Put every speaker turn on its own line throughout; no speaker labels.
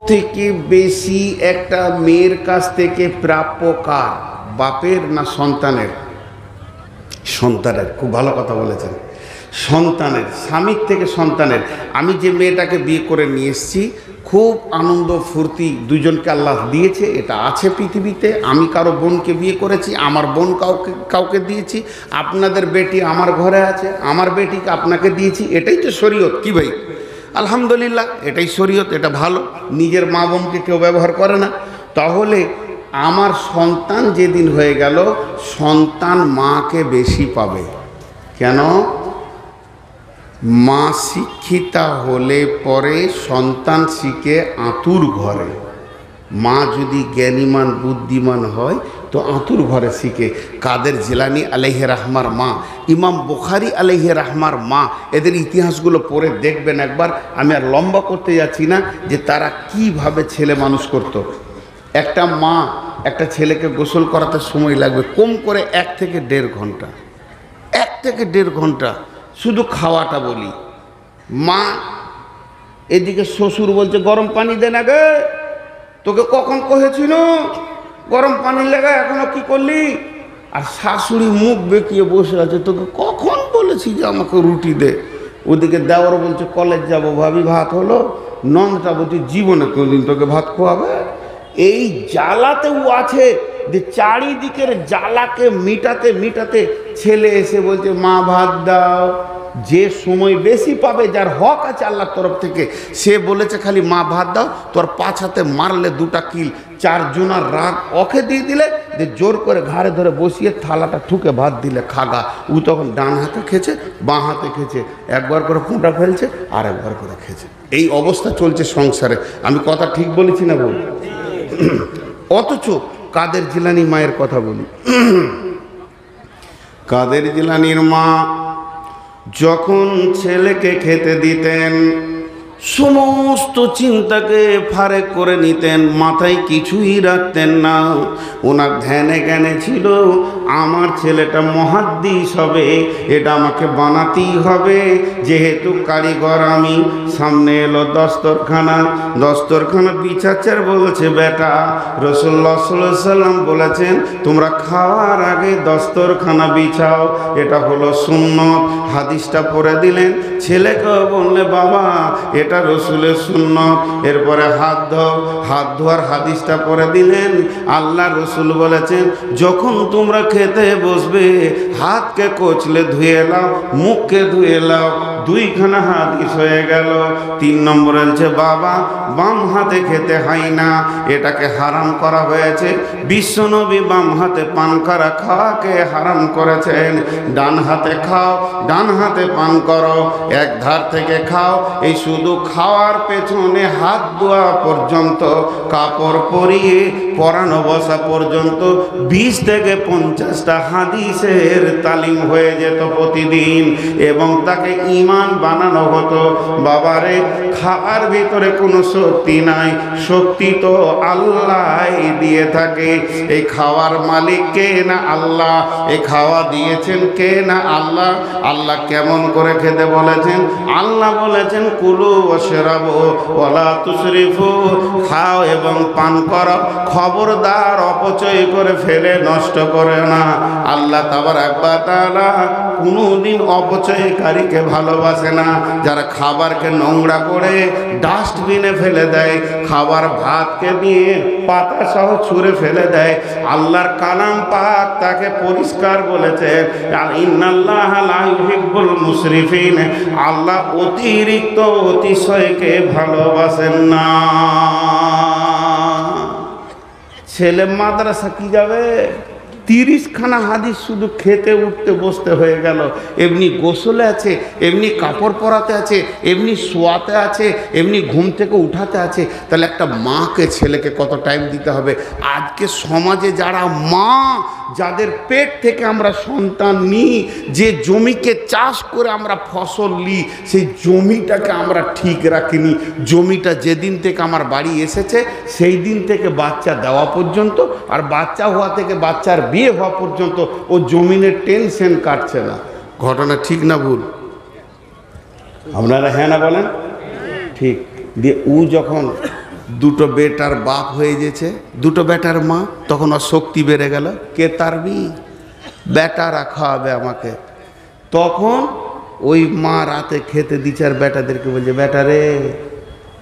থেকে বেশি একটা মেয়ের কাছ থেকে প্রাপ্য কার, বাপের না সন্তানের? সন্তানের। খুব ভালো কথা বলেছেন, সন্তানের। স্বামীর থেকে সন্তানের। আমি যে মেয়েটাকে বিয়ে করে নিয়ে এসেছি, খুব আনন্দ ফুর্তি দুজনকে আল্লাহ দিয়েছে, এটা আছে পৃথিবীতে। আমি কারো বোনকে বিয়ে করেছি, আমার বোন কাউকে দিয়েছি। আপনাদের বেটি আমার ঘরে আছে, আমার বেটিকে আপনাকে দিয়েছি। এটাই তো শরীয়ত, কি ভাই? আলহামদুলিল্লাহ, এটাই শরীয়ত, এটা ভালো। নিজের মা বোনকে কেউ ব্যবহার করে না। তাহলে আমার সন্তান যেদিন হয়ে গেল, সন্তান মাকে বেশি পাবে। কেন? মা শিক্ষিতা হলে পরে সন্তান শিখে আতুর ঘরে। মা যদি জ্ঞানীমান বুদ্ধিমান হয় তো আতুর ঘরে শিখে। কাদের জিলানী আলাইহি রাহমার মা, ইমাম বুখারী আলাইহি রাহমার মা, এদের ইতিহাসগুলো পড়ে দেখবেন একবার। আমি আর লম্বা করতে যাচ্ছি না যে তারা কিভাবে ছেলে মানুষ করত। একটা মা একটা ছেলেকে গোসল করাতে সময় লাগবে কম করে 1 থেকে 1.5 ঘন্টা। 1 থেকে 1.5 ঘন্টা শুধু খাওয়াটা বলি। মা এদিকে শ্বশুর বলছে গরম পানি দে না গে, তোকে কখন কহেছিল গরম পানি লেগে, এখনো কি করলি? আর শাশুড়ি মুখ বেঁকিয়ে বসে আছে, তোকে কখন বলেছি যে আমাকে রুটি দে। ওদিকে দেওয়ার বলছে কলেজ যাব, ভাবি ভাত হলো। নন্দটা বলছে জীবনে কোনদিন তোকে ভাত খোয়াবে। এই জ্বালাতেও আছে যে চারিদিকের জ্বালাকে মিটাতে মিটাতে ছেলে এসে বলছে মা ভাত দাও। যে সময় বেশি পাবে, যার হক আছে আল্লাহর তরফ থেকে, সে বলেছে খালি মা ভাত দাও। তোর 5 হাতে মারলে 2টা কিল, 4 জনার রাগ ওকে দিয়ে দিলে, যে জোর করে ঘাড়ে ধরে বসিয়ে থালাটা ঠুকে ভাত দিলে খাগা। ও তখন ডান হাতে খেছে, বাঁ হাতে খেছে, একবার করে ফুঁটা ফেলছে আর একবার করে খেছে। এই অবস্থা চলছে সংসারে। আমি কথা ঠিক বলেছি না বল? অথচ কাদের জিলানী মায়ের কথা বলি। কাদের জিলানীর মা যখন ছেলেকে খেতে দিতেন, সমস্ত চিন্তাকে ফারেক করে নিতেন, মাথায় কিছুই রাখতেন না। ওনার ধ্যানে জ্ঞানে ছিল আমার ছেলেটা মুহাদ্দিস হবে, এটা আমাকে বানাতেই হবে। যেহেতু কারিগর আমি, সামনে এলো দস্তরখানা বিছাচ্ছের বলছে বেটা, রাসূলুল্লাহ সাল্লাল্লাহু আলাইহি সাল্লাম বলেছেন তোমরা খাওয়ার আগে দস্তরখানা বিছাও, এটা হলো সুন্নত। হাদিসটা পড়ে দিলেন। ছেলেকে বললে বাবা এটা রাসূলের সুন্নত। এরপরে হাত ধোয়ার হাদিসটা পড়ে দিলেন। আল্লাহ রাসূল বলেছেন যখন তোমরা খেতে বসবে হাতকে কচলে ধুয়ে নাও, মুখকে ধুয়ে নাও। 2খানা হাদিস হয়ে গেল। 3 নম্বর বলছে বাবা বাম হাতে খেতে হয় না, এটাকে হারাম করা হয়েছে। বিশ্বনবী বাম হাতে পান করা খাওয়াকে হারাম করেছেন। ডান হাতে খাও, ডান হাতে পান করো, এক ধার থেকে খাও। এই শুধু খাওয়ার পেছনে হাত ধোয়া পর্যন্ত, কাপড় পরিয়ে পরানো বসা পর্যন্ত 20 থেকে 50টা হাদিসের তালিম হয়ে যেত প্রতিদিন, এবং তাকে ইমান বানানো হতো। বাবারে খাওয়ার ভিতরে কোনো শক্তি নাই, শক্তি তো আল্লাহ দিয়ে থাকে। এই খাওয়ার মালিক কে না আল্লাহ, এই খাওয়া দিয়েছেন কে না আল্লাহ। আল্লাহ কেমন করে খেতে বলেছেন? আল্লাহ বলেছেন কুলু ওয়াশরাবু ওয়ালা তুসরিফু, খাও এবং পান করো, খবরদার অপচয় করে ফেলে নষ্ট করে না। আল্লাহ তাবারাক ওয়া তাআলা কোনোদিন অপচয়কারীকে ভালোবাসে না। যারা খাবারকে নোংরা করে ডাস্টবিনে ফেলে দেয়, খাবার ভাতকে নিয়ে পাতা সহ ছুঁড়ে ফেলে দেয়, আল্লাহর কালাম পাক তাকে পরিষ্কার বলেছে ইন্নাল্লাহা লা ইউহিব্বুল মুসরিফিন, আল্লাহ অতিরিক্ত অতিশয়কে ভালোবাসেন না। ছেলে মাদ্রাসা কি যাবে? 30খানা হাদিস শুধু খেতে উঠতে বসতে হয়ে গেল। এমনি গোসলে আছে, এমনি কাপড় পরাতে আছে, এমনি শোয়াতে আছে, এমনি ঘুম থেকে উঠাতে আছে। তাহলে একটা মাকে ছেলেকে কত টাইম দিতে হবে? আজকে সমাজে যারা মা, যাদের পেট থেকে আমরা সন্তান নিই, যে জমিকে চাষ করে আমরা ফসল নিই, সেই জমিটাকে আমরা ঠিক রাখিনি। জমিটা যেদিন থেকে আমার বাড়ি এসেছে সেই দিন থেকে বাচ্চা দেওয়া পর্যন্ত, আর বাচ্চা হওয়া থেকে বাচ্চার বিয়ে হওয়া পর্যন্ত ও জমিনের টেনশন কাটছে না। ঘটনা ঠিক না ভুল? আপনারা হ্যাঁ না বলেন? ঠিক। দিয়ে ও যখন দুটো বেটার বাপ হয়ে গেছে, দুটো বেটার মা, তখন ওর শক্তি বেড়ে গেল, কে তারবি, বেটারা খাওয়াবে আমাকে। তখন ওই মা রাতে খেতে দিচ্ছে আর বেটাদেরকে বলছে, বেটা রে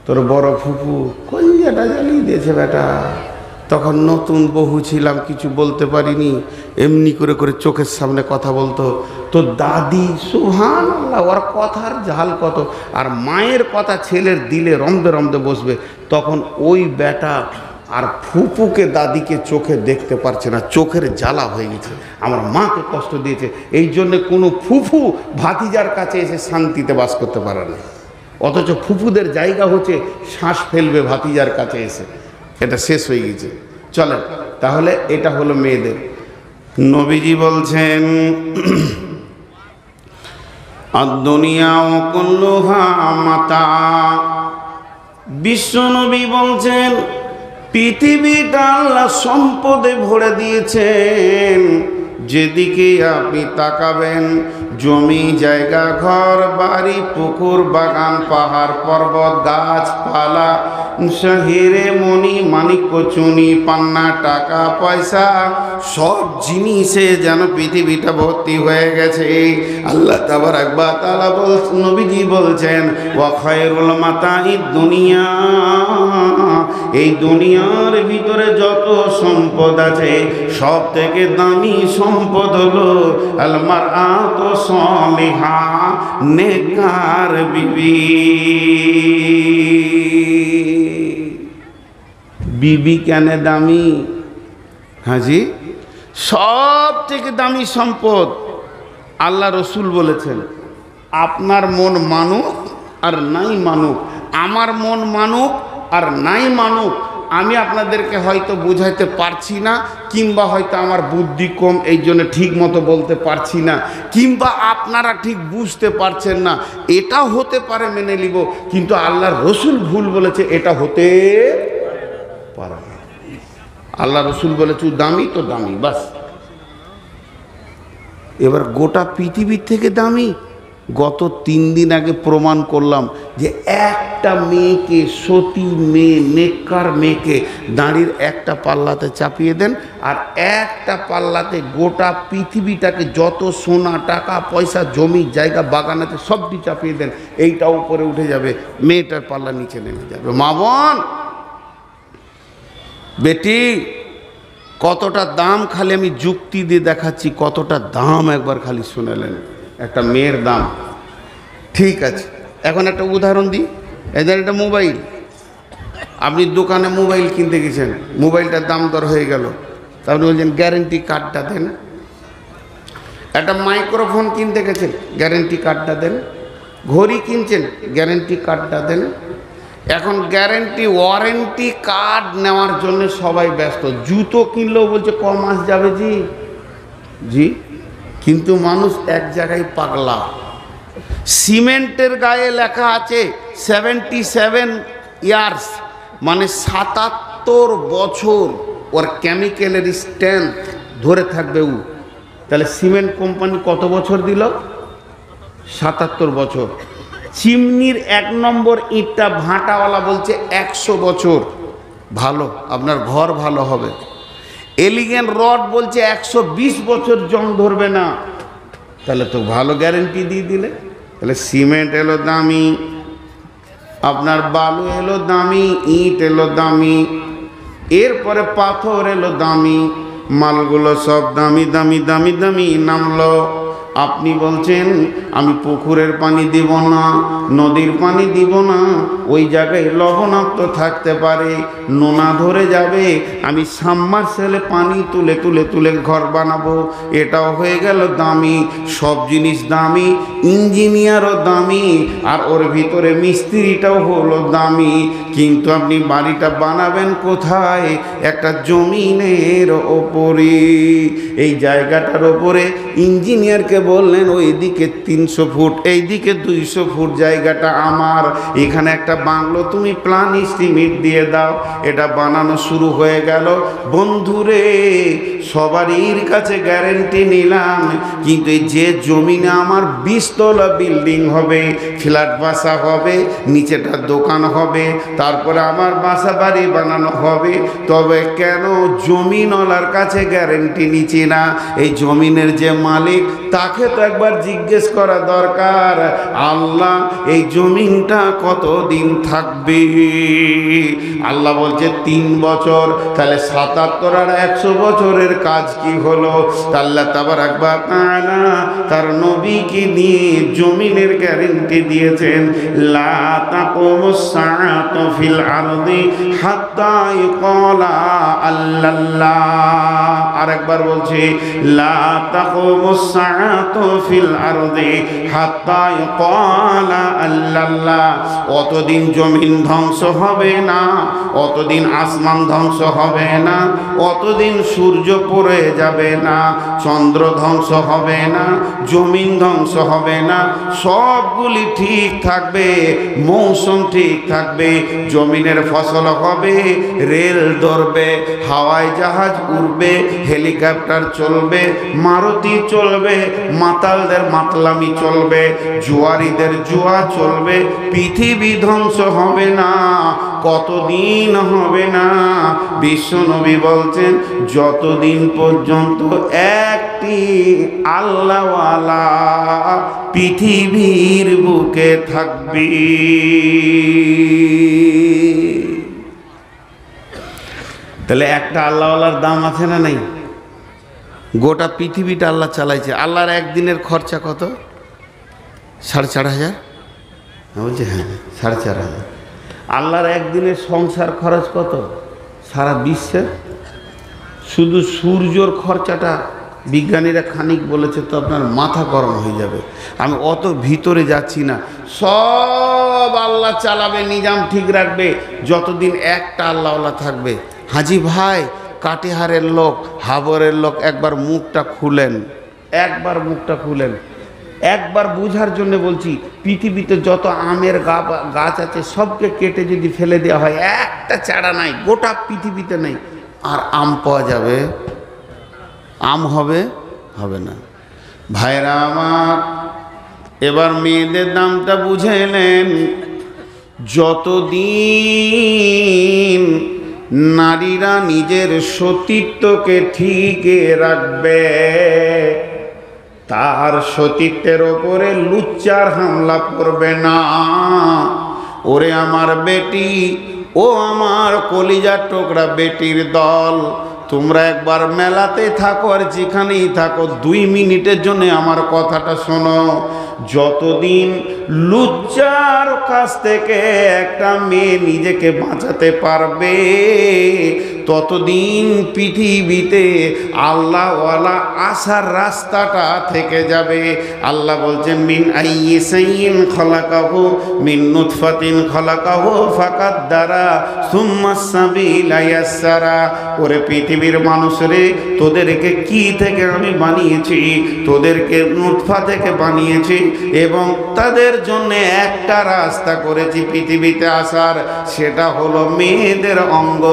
তোর বড় ফুফু কলিজাটা জ্বালিয়ে দিয়েছে বেটা। তখন নতুন বহু ছিলাম, কিছু বলতে পারিনি, এমনি করে করে চোখের সামনে কথা বলতো। তো দাদি সুবহানাল্লাহ, ওর কথার ঝাল কত, আর মায়ের কথা ছেলের দিলে রমদে রমদে বসবে। তখন ওই বেটা আর ফুপুকে দাদিকে চোখে দেখতে পারছে না, চোখের জ্বালা হয়ে গেছে, আমার মাকে কষ্ট দিয়েছে। এই জন্যে কোনো ফুফু ভাতিজার কাছে এসে শান্তিতে বাস করতে পারে না, অথচ ফুফুদের জায়গা হচ্ছে শ্বাস ফেলবে ভাতিজার কাছে এসে, এটা শেষ হয়ে গেছে। চলেন তাহলে, এটা হলো মেয়েদের। নবীজি বলছেন আদ-দুনিয়া কুল্লুহা মাতা। বিশ্ব নবী বলছেন পৃথিবীটা আল্লাহ সম্পদে ভরে দিয়েছেন, যেদিকে আপনি তাকাবেন জমি জায়গা ঘর বাড়ি পুকুর বাগান পাহাড় পর্বত গাছপালা হিরে মণি মানিক্য চুনি পান্না টাকা পয়সা সব জিনিসে যেন পৃথিবীটা ভর্তি হয়ে গেছে। আল্লাহ তাবারাক ওয়া তাআলা বলছেন, নবীজি বলছেন ওয়া খায়রুল মাতাঈদ দুনিয়া, এই দুনিয়ার ভিতরে যত সম্পদ আছে সব থেকে দামি সম্পদ হলো আল মারআতু সালিহা, নেককার বিবি। বিবি কেন দামি? হাজি, সব থেকে দামি সম্পদ। আল্লাহ রসুল বলেছেন আপনার মন মানুক আর নাই মানুক, আমার মন মানুক আর নাই মানুক, আমি আপনাদেরকে হয়তো বোঝাইতে পারছি না, কিংবা হয়তো আমার বুদ্ধি কম এই জন্য ঠিক মতো বলতে পারছি না, কিংবা আপনারা ঠিক বুঝতে পারছেন না, এটা হতে পারে মেনে নিব, কিন্তু আল্লাহর রসুল ভুল বলেছে এটা হতে পারে না। আল্লাহ রসুল বলেছে দামি তো দামি, বাস। এবার গোটা পৃথিবীর থেকে দামি। গত 3 দিন আগে প্রমাণ করলাম যে একটা মেয়েকে, সতী মেয়ে, নেককার মেয়েকে দাঁড়ির একটা পাল্লাতে চাপিয়ে দেন, আর একটা পাল্লাতে গোটা পৃথিবীটাকে যত সোনা টাকা পয়সা জমি জায়গা বাগানাতে সবটি চাপিয়ে দেন, এইটা উপরে উঠে যাবে, মেয়েটার পাল্লা নিচে নেমে যাবে। মা বোন বেটি, কতটা দাম খালি আমি যুক্তি দিয়ে দেখাচ্ছি, কতটা দাম একবার খালি শুনেলেন। একটা মেয়ের দাম, ঠিক আছে। এখন একটা উদাহরণ দিই, এদের একটা মোবাইল, আপনি দোকানে মোবাইল কিনতে গেছেন, মোবাইলটার দাম দর হয়ে গেল, আপনি বলছেন গ্যারেন্টি কার্ডটা দেন। একটা মাইক্রোফোন কিনতে গেছেন, গ্যারেন্টি কার্ডটা দেন। ঘড়ি কিনছেন, গ্যারেন্টি কার্ডটা দেন। এখন গ্যারেন্টি ওয়ারেন্টি কার্ড নেওয়ার জন্য সবাই ব্যস্ত। জুতো কিনলেও বলছে ক মাস যাবে জি জি, কিন্তু মানুষ এক জায়গায় পাগলা। সিমেন্টের গায়ে লেখা আছে 77 ইয়ার্স, মানে 77 বছর ওর কেমিক্যালের স্ট্রেংথ ধরে থাকবে ও। তাহলে সিমেন্ট কোম্পানি কত বছর দিল? 77 বছর। চিমনির 1 নম্বর ইটটা ভাটাওয়ালা বলছে 100 বছর, ভালো, আপনার ঘর ভালো হবে। এলিগেন রড বলছে 120 বছর জং ধরবে না, তাহলে তো ভালো গ্যারেন্টি দিয়ে দিলে। তাহলে সিমেন্ট এলো দামি, আপনার বালু এলো দামি, ইট এলো দামি, এরপরে পাথর এলো দামি, মালগুলো সব দামি দামি দামি দামি নামলো। আপনি বলছেন আমি পুকুরের পানি দিব না, নদীর পানি দিব না, ওই জায়গায় লবণাক্ত থাকতে পারে, নোনা ধরে যাবে, আমি সাবমার্সেলে পানি তুলে তুলে তুলে ঘর বানাবো, এটাও হয়ে গেল দামি। সব জিনিস দামি, ইঞ্জিনিয়ারও দামি, আর ওর ভিতরে মিস্ত্রিটাও হলো দামি। কিন্তু আপনি বাড়িটা বানাবেন কোথায়? একটা জমিনের ওপরে। এই জায়গাটার ওপরে ইঞ্জিনিয়ারকে বললেন ওইদিকে 300 ফুট, এইদিকে 200 ফুট জায়গাটা আমার, এখানে একটা বাংলো তুমি প্ল্যান এস্টিমেট দিয়ে দাও। এটা বানানো শুরু হয়ে গেল। বন্ধুরে, সবারই কাছে গ্যারেন্টি নিলাম, কিন্তু এই যে জমিনে আমার 20 তলা বিল্ডিং হবে, ফ্ল্যাট বাসা হবে, নিচেটা দোকান হবে, তারপরে আমার বাসা বাড়ি বানানো হবে, তবে কেন জমিনওয়ালার কাছে গ্যারেন্টি নিচ্ছি না? এই জমিনের যে মালিক তাকে তো একবার জিজ্ঞেস করা দরকার, আল্লাহ এই জমিনটা কতদিন থাকবে? আল্লাহ বলছে 3 বছর। তাহলে 77 আর 100 বছরের কাজ কি হলো? আল্লাহ তাবারাক ওয়া তাআলা তার নবীকে নিয়ে জমিনের গ্যারেন্টি দিয়েছেন, লা তাকুমুস সাআতু ফিল আরদি হাত্তা ইকালা আল্লাল্লাহ। আরেকবার বলছি, লা তাকুমুস সাআতু ফিল আরদি হাত্তা ইকালা আল্লাল্লাহ। অতদিন জমিন ধ্বংস হবে না, অতদিন আসমান ধ্বংস হবে না, অতদিন সূর্য পড়ে যাবে না, চন্দ্র ধ্বংস হবে না, জমিন ধ্বংস হবে না, সবগুলি ঠিক থাকবে, মৌসুম ঠিক থাকবে, জমিনের ফসল হবে, রেল ধরবে, হাওয়াই জাহাজ উড়বে, হেলিকপ্টার চলবে, মারুতি চলবে, মাতালদের মাতলামি চলবে, জুয়ারিদের জুয়া চলবে, পৃথিবী ধ্বংস হবে না। কতদিন হবে না? বিশ্বনবী বলছেন, যতদিন পর্যন্ত একটি আল্লাহওয়ালা পৃথিবীর বুকে থাকবে। তাহলে একটা আল্লাহওয়ালার দাম আছে না নাই? গোটা পৃথিবীটা আল্লাহ চালাইছে। আল্লাহর একদিনের খরচা কত? 4,500। বলছে হ্যাঁ, 4,500। আল্লাহর একদিনের সংসার খরচ কত? সারা বিশ্বের। শুধু সূর্যর খরচাটা বিজ্ঞানীরা খানিক বলেছে, তো আপনার মাথা গরম হয়ে যাবে। আমি অত ভিতরে যাচ্ছি না। সব আল্লাহ চালাবে, নিজাম ঠিক রাখবে, যতদিন একটা আল্লাহওয়ালা থাকবে। হাজি ভাই, কাটিহারের লোক, হাবরের লোক, একবার মুখটা খুলেন, একবার মুখটা খুলেন, একবার বুঝার জন্য বলছি। পৃথিবীতে যত আমের গাছ আছে সবকে কেটে যদি ফেলে দেওয়া হয়, একটা চারা নাই, গোটা পৃথিবীতে নেই, আর আম পাওয়া যাবে? আম হবে? হবে না। ভাইরা আমার, এবার মেয়েদের দামটা বুঝে এলেন। যতদিন নারীরা নিজের সতীত্বকে ঠিক রাখবে, তার সতীত্বের ওপরে লুচ্চার হামলা করবে না। ওরে আমার বেটি, ও আমার কলিজার টুকরা বেটির দল, তোমরা একবার মেলাতে থাকো আর যেখানেই থাকো, 2 মিনিটের জন্য আমার কথাটা শোনো। যতদিন লুচ্চার কাছ থেকে একটা মেয়ে নিজেকে বাঁচাতে পারবে, ততদিন পৃথিবীতে আল্লাহওয়ালা আসার রাস্তাটা থেকে যাবে। আল্লাহ বলছেন, মিন আইয়িসাইন খলাকাহু মিন নুতফাতিন খলাকাহু ফাকাদ্দারা সুম্মা সাবিলা ইয়াসসারা। ওরে পৃথিবীর মানুষরে, তোদেরকে কি থেকে আমি বানিয়েছি? তোদেরকে নুতফা থেকে বানিয়েছি, এবং তাদের জন্য একটা রাস্তা করেছি পৃথিবীতে আসার, সেটা হলো মেয়েদের অঙ্গ।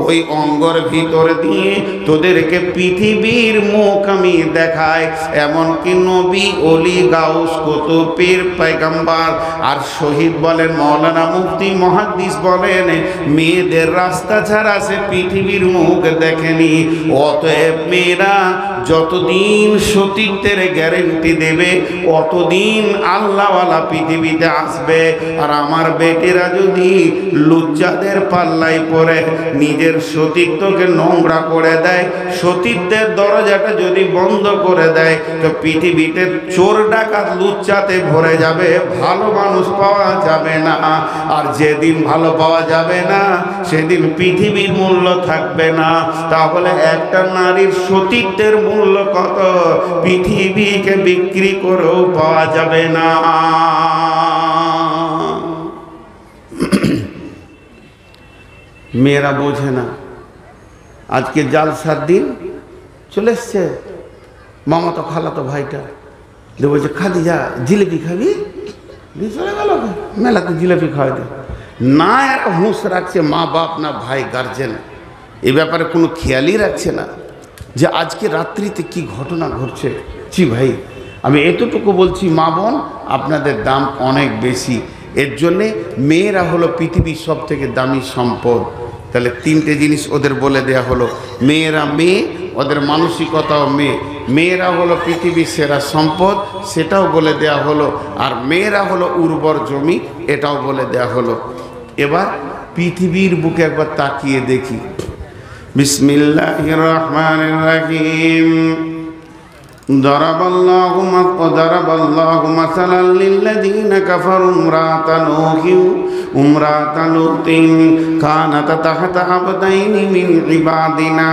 ওই অঙ্গর ভিতর দিয়ে তোদেরকে পৃথিবীর মুখ আমি দেখাই। এমনকি নবী, অলি, গাউস, কুতুব, পীর, পয়গম্বর আর শহীদ বলেন, মাওলানা, মুফতি, মুহাদ্দিস বলেন, মেয়েদের রাস্তা ছাড়া সে পৃথিবীর মুখ দেখেনি। অতএব মেয়েরা যতদিন সতীত্বের গ্যারেন্টি দেবে, অতদিন আল্লাহওয়ালা পৃথিবীতে আসবে। আর আমার বেটিরা যদি লুচ্চাদের পাল্লাই পড়ে নিজের সতীত্বকে নোংরা করে দেয়, সতীত্বের দরজাটা যদি বন্ধ করে দেয়, তো পৃথিবীতে চোর ডাকাত লুচ্চাতে ভরে যাবে, ভালো মানুষ পাওয়া যাবে না। আর যেদিন ভালো পাওয়া যাবে না, সেদিন পৃথিবীর মূল্য থাকবে না। তাহলে একটা নারীর সতীত্বের মূল্য কত? পৃথিবীকে বিক্রি করেও পাওয়া যাবে না। মেয়েরা বোঝে না। আজকে জালসার দিন চলে এসছে, মামাতো খালাতো ভাইটা দিয়ে বলছে খাদিজা জিলিপি খাবি, দিয়ে চলে গেল মেলাতে জিলিপি খাওয়াতে। না একটা হুঁশ রাখছে মা বাপ না ভাই গার্জেন, এ ব্যাপারে কোনো খেয়ালই রাখছে না যে আজকে রাত্রিতে কি ঘটনা ঘটছে। জি ভাই, আমি এতটুকু বলছি মা বোন, আপনাদের দাম অনেক বেশি। এর জন্যে মেয়েরা হলো পৃথিবীর সব থেকে দামি সম্পদ। তাহলে তিনটে জিনিস ওদের বলে দেয়া হলো, মেয়েরা মেয়ে, ওদের মানসিকতাও মেয়ে, মেয়েরা হলো পৃথিবীর সেরা সম্পদ, সেটাও বলে দেয়া হলো, আর মেয়েরা হলো উর্বর জমি, এটাও বলে দেয়া হলো। এবার পৃথিবীর বুকে একবার তাকিয়ে দেখি। বিসমিল্লাহির রহমানির রহিম। ضرب الله مثلا للذين كفروا امرأة نوح امرأة لوط كانت تحت عبدين من عبادنا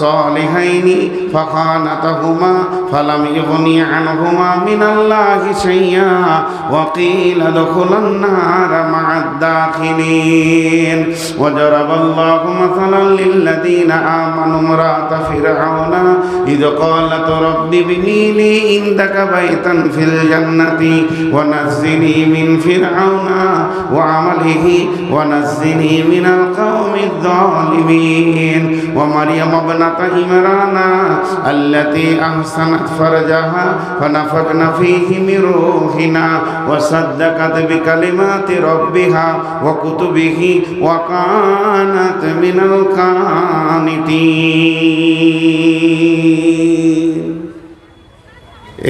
صالحين فخانتهما فلم يغني عنهما من الله شيئا وقيل ادخلا النار مع الداخلين وضرب الله مثلا للذين آمنوا امرأة فرعون إذ قالت رب ابني لي عندك بيتا في الجنة ونجني من فرعون وعمله ونجني من القوم الظالمين ومريم ابنة عمران التي أحسنت فرجها فنفخنا فيه من روحنا وصدقت بكلمات ربها وكتبه وكانت من القانتين।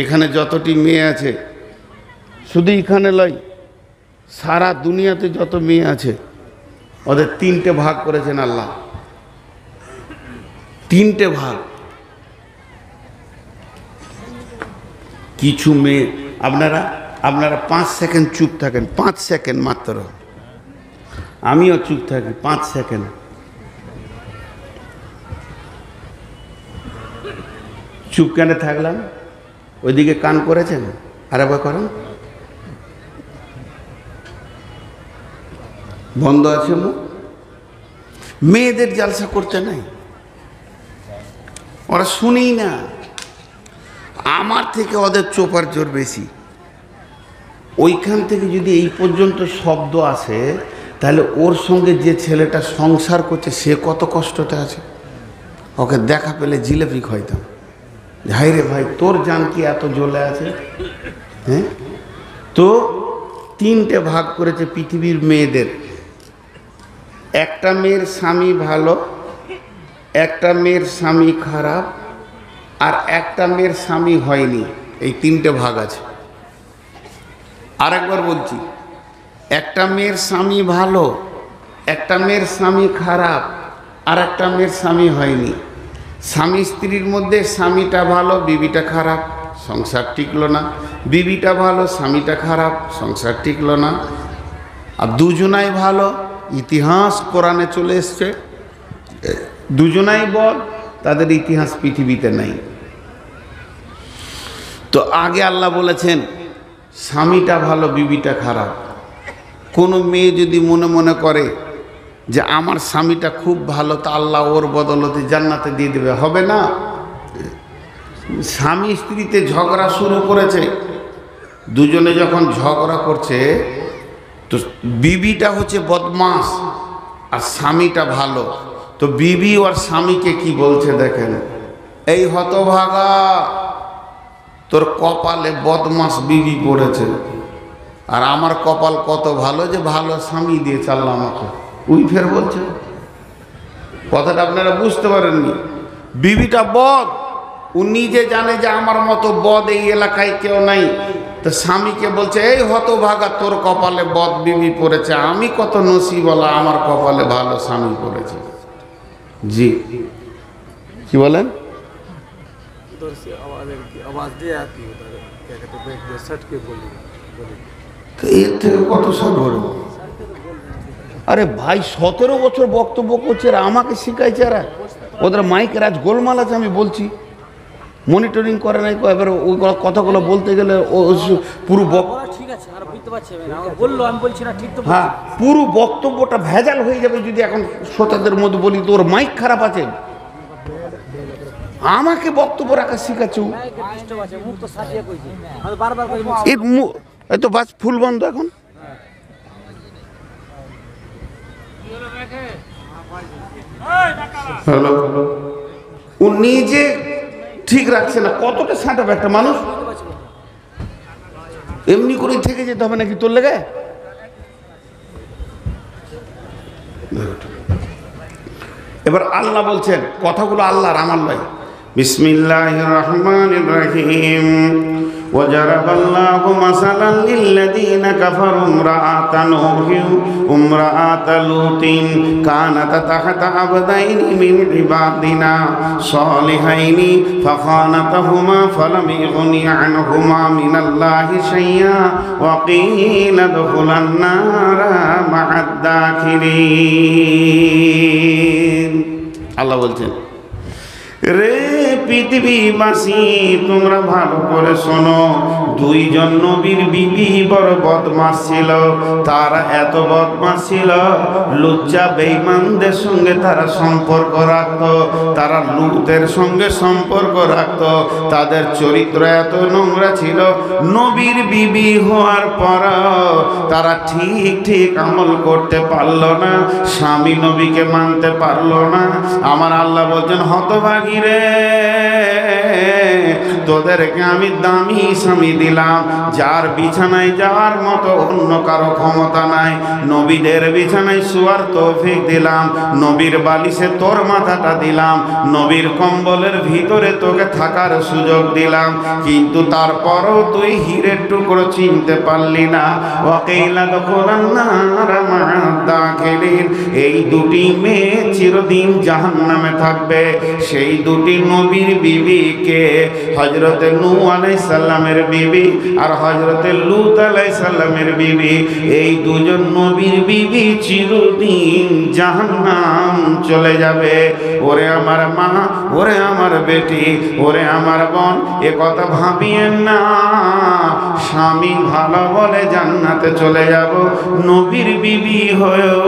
এখানে যতটি মেয়ে আছে, শুধু এখানে লয়, সারা দুনিয়াতে যত মেয়ে আছে ওদের তিনটে ভাগ করেছেন আল্লাহ, তিনটে ভাগ। কিছু মেয়ে, আপনারা 5 সেকেন্ড চুপ থাকেন, 5 সেকেন্ড মাত্র, আমিও চুপ থাকি 5 সেকেন্ড। চুপ কেন থাকলাম? ওইদিকে কান করেছেন, আর একবার করেন, বন্ধ আছে মুখ। মেয়েদের জালসা করতে নাই, ওরা শুনেই না। আমার থেকে ওদের চোপার জোর বেশি। ওইখান থেকে যদি এই পর্যন্ত শব্দ আসে, তাহলে ওর সঙ্গে যে ছেলেটা সংসার করছে সে কত কষ্টতে আছে। ওকে দেখা পেলে জিলেপি খাইতাম, ভাই রে ভাই তোর জান কি এত জ্বলে আছে। হ্যাঁ, তো তিনটে ভাগ করেছে পৃথিবীর মেয়েদের। একটা মেয়ের স্বামী ভালো, একটা মেয়ের স্বামী খারাপ, আর একটা মেয়ের স্বামী হয়নি। এই তিনটে ভাগ আছে। আরেকবার বলছি, একটা মেয়ের স্বামী ভালো, একটা মেয়ের স্বামী খারাপ, আর একটা মেয়ের স্বামী হয়নি। স্বামী স্ত্রীর মধ্যে স্বামীটা ভালো, বিবিটা খারাপ, সংসার টিকলো না। বিবিটা ভালো, স্বামীটা খারাপ, সংসার টিকলো না। আর দুজনাই ভালো, ইতিহাস কোরআনে চলে এসছে, দুজনাই বল, তাদের ইতিহাস পৃথিবীতে নাই। তো আগে আল্লাহ বলেছেন স্বামীটা ভালো, বিবিটা খারাপ। কোনো মেয়ে যদি মনে মনে করে যে আমার স্বামীটা খুব ভালো, তা আল্লাহ ওর বদলতে জান্নাতে দিয়ে দেবে, হবে না। স্বামী স্ত্রীতে ঝগড়া শুরু করেছে, দুজনে যখন ঝগড়া করছে, তো বিবিটা হচ্ছে বদমাস আর স্বামীটা ভালো। তো বিবি ওর স্বামীকে কি বলছে দেখেন, এই হতভাগা, তোর কপালে বদমাস বিবি পড়েছে, আর আমার কপাল কত ভালো যে ভালো স্বামী দিয়ে চাল্লা আমাকে। উই ফের বলছে, কথাটা আপনারা বুঝতে পারেননি। বিবিটা বদ, ও নিজে জানে যে আমার মতো বদ এই এলাকায় কেউ নাই। তো স্বামীকে বলছে, এই হতভাগা, তোর কপালে বদ বিবি পড়েছে, আমি কত নসিবওয়ালা, আমার কপালে ভালো স্বামী পড়েছে। জি, কি বলেন? এর থেকে কত সব বড়। আরে ভাই 17 বছর বক্তব্য করছে, আমাকে শিখাইছে। এরা ওদের মাইকের আজ গোলমাল আছে, আমি বলছি মনিটরিং করে নাই। এবার ওই কথাগুলো বলতে গেলে ও পুরো হ্যাঁ পুরো বক্তব্যটা ভেজাল হয়ে যাবে যদি এখন শ্রোতাদের মধ্যে বলি তোর মাইক খারাপ আছে। আমাকে বক্তব্য রাখা শিখাচ্ছ। এই তো বাস ফুল বন্ধ এখন। হ্যালো, ও নিজে ঠিক রাখছে না, কতটা সাঁটাবে একটা মানুষ। এমনি করে থেকে যেতে হবে নাকি তোর লেগে? এবার আল্লাহ বলছেন, কথাগুলো আল্লাহর, আমার নয়। বিসমিল্লাহির রহমানির রহিম। وضرب الله مثلا للذين كفروا امرأة نوح وامرأة لوط كانتا تحت عبدين من عبادنا صالحين فخانتهما فلم يغني عنهما من الله شيئا وقيل ادخلا النار مع الداخلين। আল্লাহ বলছেন, রে পৃথিবীবাসী তোমরা ভালো করে শোনো, দুইজন নবীর বিবি বড় বদমাশ ছিল। তারা এত বদমাশ ছিল, লুচ্চা বেঈমানদের সঙ্গে তারা সম্পর্ক রাখত, তারা লুতের সঙ্গে সম্পর্ক রাখত। তাদের চরিত্র এত নোংরা ছিল, নবীর বিবি হওয়ার পর তারা ঠিক আমল করতে পারল না, স্বামী নবীকে মানতে পারল না। আমার আল্লাহ বলছেন, হতভাগী রে, তোদেরকে আমি দামি স্বামী দিলাম, যার বিছানায় যাওয়ার মতো অন্য কারো ক্ষমতা নাই। নবীদের বিছানায় শোয়ার তৌফিক দিলাম, নবীর বালিশে তোর মাথাটা দিলাম, নবীর কম্বলের ভিতরে তোকে থাকার সুযোগ দিলাম, কিন্তু তারপরও তুই হীরের টুকরো চিনতে পারলি না। ওয়াকিলা দখুলান নার মা'আদ দাখিলিন। এই দুটি মেয়ে চিরদিন জাহান্নামে থাকবে। সেই দুটি নবীর বিবিকে, হযরতে নূহ আলাইহিস সালামের বিবি আর হযরতে লূত আলাইহিস সালামের বিবি, এই দুজন নবীর বিবি চিরদিন জাহান্নাম চলে যাবে। ওরে আমার মা, ওরে আমার বেটি, ওরে আমার বোন, এ কথা ভাবিয়েন না। স্বামী ভালো বলে জান্নাতে চলে যাব, নবীর বিবি হয়েও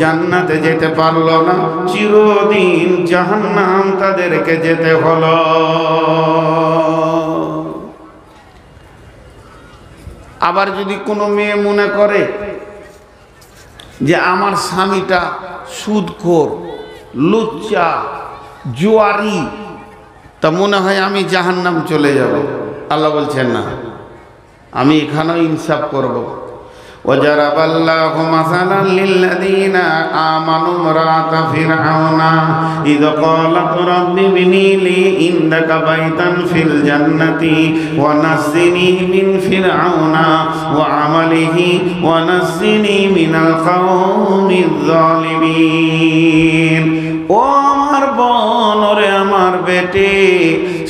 জান্নাতে যেতে পারলো না, চিরদিন জাহান্নাম তাদেরকে যেতে হলো। আবার যদি কোনো মেয়ে মনে করে যে আমার স্বামীটা সুদখোর, লুচ্চা, জুয়ারি, তা মনে হয় আমি জাহান্নাম চলে যাব। আল্লাহ বলছেন না, আমি এখানেও ইনসাফ করব। وضرب الله مثلا للذين آمنوا امرأة فرعون إذ قالت رب ابن لي عندك بيتا في الجنة ونجني من فرعون وعمله ونجني من القوم الظالمين। ও আমার বোন, ওরে আমার বেটি,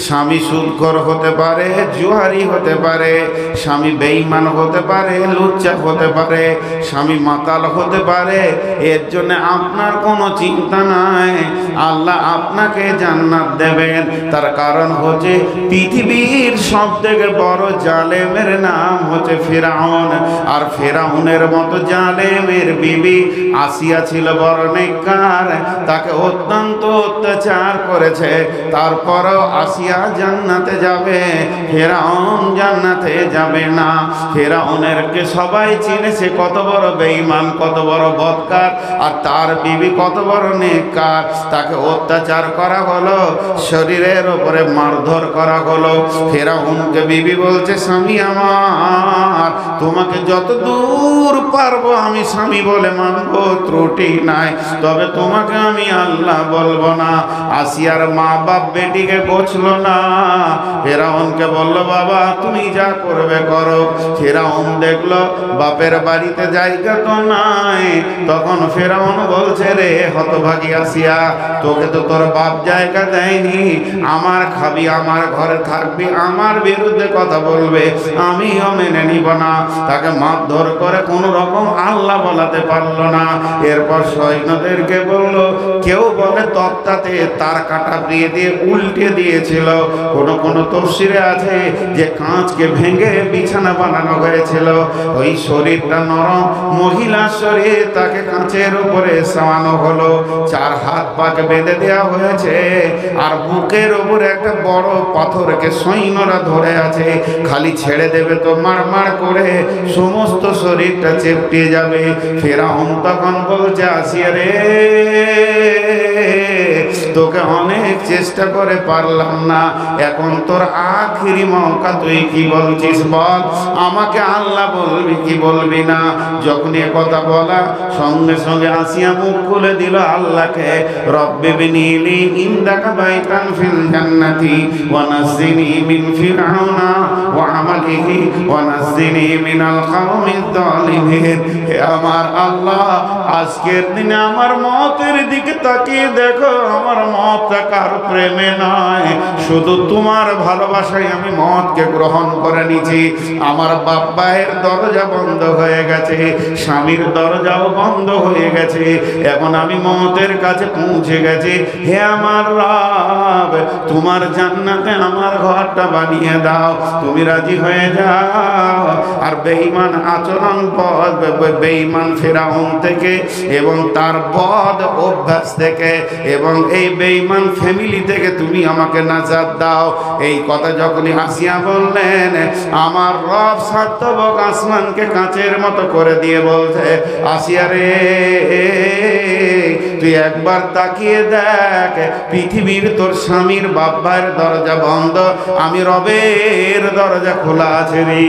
স্বামী সুদখোর হতে পারে, জুয়ারি হতে পারে, স্বামী বেঈমান হতে পারে, লুচ্চা হতে পারে, স্বামী মাতাল হতে পারে, এর জন্য আপনার কোনো চিন্তা নাই। আল্লাহ আপনাকে জান্নাত দেবেন। তার কারণ হচ্ছে পৃথিবীর সবথেকে বড় জালেমের নাম হচ্ছে ফিরআউন। আর ফিরআউনের মতো জালেমের বিবি আসিয়া ছিল বড় নেককার, তাকে অত্যন্ত অত্যাচার করেছে, তারপরও আসিয়া জান্নাতে যাবে, ফিরআউন জান্নাতে যাবে না। ফিরআউনেরকে সবাই চিনেছে কত বড় বেঈমান, কত বড় বদকার, আর তার বিবি কত বড় নেককার। তাকে অত্যাচার করা হলো, শরীরের উপরে মারধর করা হলো। ফিরআউনকে বিবি বলছে, স্বামী আমার, তোমাকে যত দূর পারবো আমি স্বামী বলে মানবো, ত্রুটি নাই, তবে তোমাকে আমি আল্লাহ বলবো না। আসিয়ার মা বাপ বেটিকে বুঝলো না। ফিরআউনকে বলল, বাবা তুমি যা করবে করো। ফিরআউন দেখলো বাপের বাড়িতে জায়গা তো নাই। তখন ফিরআউন বলছে, রে হতভাগী আসিয়া, তোকে তো তোর বাপ জায়গা দেয়নি, আমার খাবি, আমার ঘরে থাকবি, আমার বিরুদ্ধে কথা বলবে, আমিও মেনে নিব না। তাকে মারধর করে কোনো রকম আল্লাহ বলাতে পারলো না। এরপর সৈন্যদেরকে বলল, কেউ বলে তক্তাতে তার কাটা দিয়ে উল্টে দিয়েছিল, হয়েছিল। কোন কোন তফসিরে আছে যে কাঁচকে ভেঙে বিছানা বানানো হয়েছিল। ওই শরীরটা নরম মহিলার শরীর, তাকে কাঁচের উপরে শোয়ানো হলো, 4 হাত পাকে বেঁধে দেওয়া হয়েছে, আর বুকের উপরে একটা বড় পাথরকে সৈন্যরা ধরে আছে, খালি ছেড়ে দেবে তো মারমার করে সমস্ত শরীরটা চেপটে যাবে। ফেরাউন তখন বলছে, আসিয়া রে, তোকে অনেক চেষ্টা করে পারলাম না, এখন তোর আখিরি মৌকা, তুই কি বলছিস বল, আমাকে আল্লাহ বলবি কি বলবি না? যখন এ কথা বলা সঙ্গে সঙ্গে আসিয়া মুখ খুলে দিল আল্লাহকে, রব্বি বিনিলি ইনদাকা বাইতান ফিল জান্নাতি ওয়া নাজ্জিনি মিন ফিরআউনা ওয়া আমালিহি ওয়া নাজ্জিনি মিনাল কওমিজ যালিমিন। হে আমার আল্লাহ, আজকের দিনে আমার মতের দিকে তাকিয়ে দেখো, আমার মতটা কার প্রেমে নয়, শুধু তোমার ভালোবাসায় আমি মতকে গ্রহণ করে নিয়েছি। আমার বাপ ভাইয়ের দরজা বন্ধ হয়ে গেছে, স্বামীর দরজাও বন্ধ হয়ে গেছে, এখন আমি মতের কাছে পৌঁছে গেছি। হে আমার রব, তোমার জান্নাতে আমার ঘরটা বানিয়ে দাও, তুমি রাজি হয়ে যাও। আর বেঈমান আচরণ, বেঈমান ফেরাউন থেকে এবং তার বদ অভ্যাস থেকে এবং এই বেঈমান ফ্যামিলি থেকে তুমি আমাকে নাজাত দাও। এই কথা যখনই আসিয়া বললেন, আমার রব সাতবক আসমানকে কাঁচের মতো করে দিয়ে বলছে, আসিয়া রে, তুই একবার তাকিয়ে দেখ, পৃথিবীর তোর স্বামীর বাবার দরজা বন্ধ, আমি রবের দরজা খোলা আছে রে।